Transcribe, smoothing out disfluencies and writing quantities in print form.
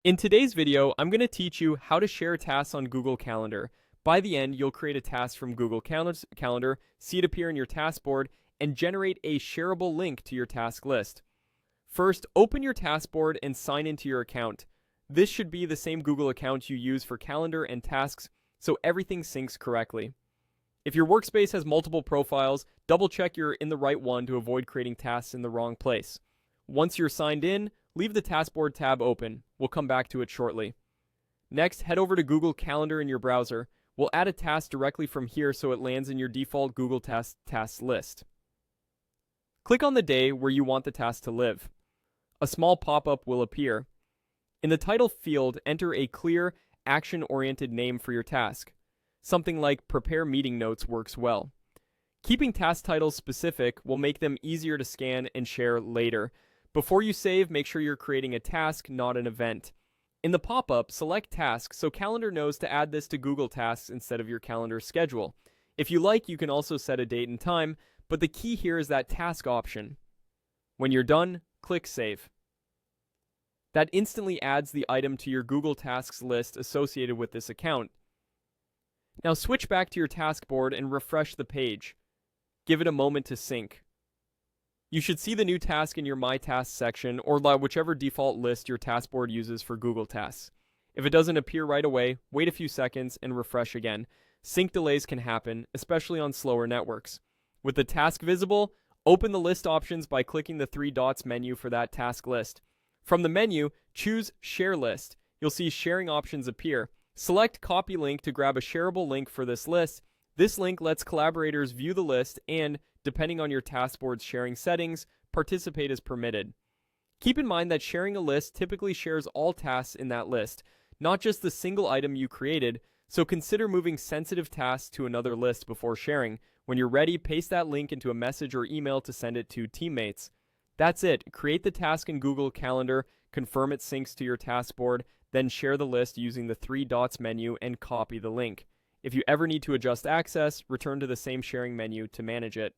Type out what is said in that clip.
In today's video, I'm going to teach you how to share tasks on Google Calendar. By the end, you'll create a task from Google Calendar, see it appear in your task board, and generate a shareable link to your task list. First, open your task board and sign into your account. This should be the same Google account you use for calendar and tasks, so everything syncs correctly. If your workspace has multiple profiles, double check you're in the right one to avoid creating tasks in the wrong place. Once you're signed in, leave the taskboard tab open. We'll come back to it shortly. Next, head over to Google Calendar in your browser. We'll add a task directly from here so it lands in your default Google tasks list. Click on the day where you want the task to live. A small pop-up will appear. In the title field, enter a clear, action-oriented name for your task. Something like Prepare Meeting Notes works well. Keeping task titles specific will make them easier to scan and share later. Before you save, make sure you're creating a task, not an event. In the pop-up, select Task so Calendar knows to add this to Google Tasks instead of your calendar schedule. If you like, you can also set a date and time, but the key here is that task option. When you're done, click Save. That instantly adds the item to your Google Tasks list associated with this account. Now switch back to your task board and refresh the page. Give it a moment to sync. You should see the new task in your My Tasks section or whichever default list your task board uses for Google Tasks. If it doesn't appear right away, wait a few seconds and refresh again. Sync delays can happen, especially on slower networks. With the task visible, open the list options by clicking the three dots menu for that task list. From the menu, choose Share List. You'll see sharing options appear. Select Copy Link to grab a shareable link for this list. This link lets collaborators view the list and, depending on your task board's sharing settings, participate as permitted. Keep in mind that sharing a list typically shares all tasks in that list, not just the single item you created, so consider moving sensitive tasks to another list before sharing. When you're ready, paste that link into a message or email to send it to teammates. That's it. Create the task in Google Calendar, confirm it syncs to your task board, then share the list using the three dots menu and copy the link. If you ever need to adjust access, return to the same sharing menu to manage it.